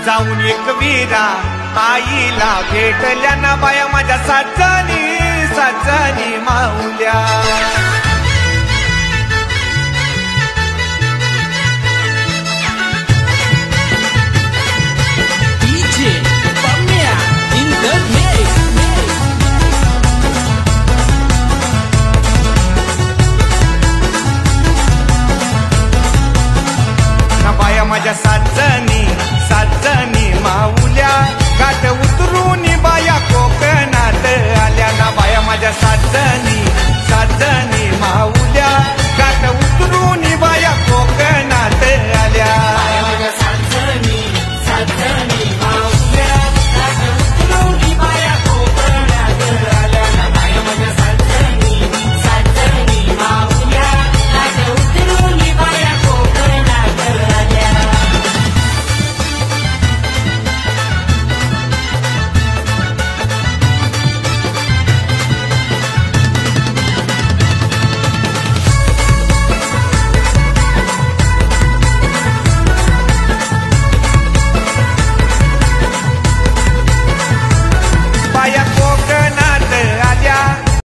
जाऊन एकविरा आईला भेटल्या ना बाया माझ्या साजनी साजनी माऊल्या माझ्या साजनी साजनी माऊल्या गाठ उतरून बाया कोकणात आल्या ना बाया माझ्या साजनी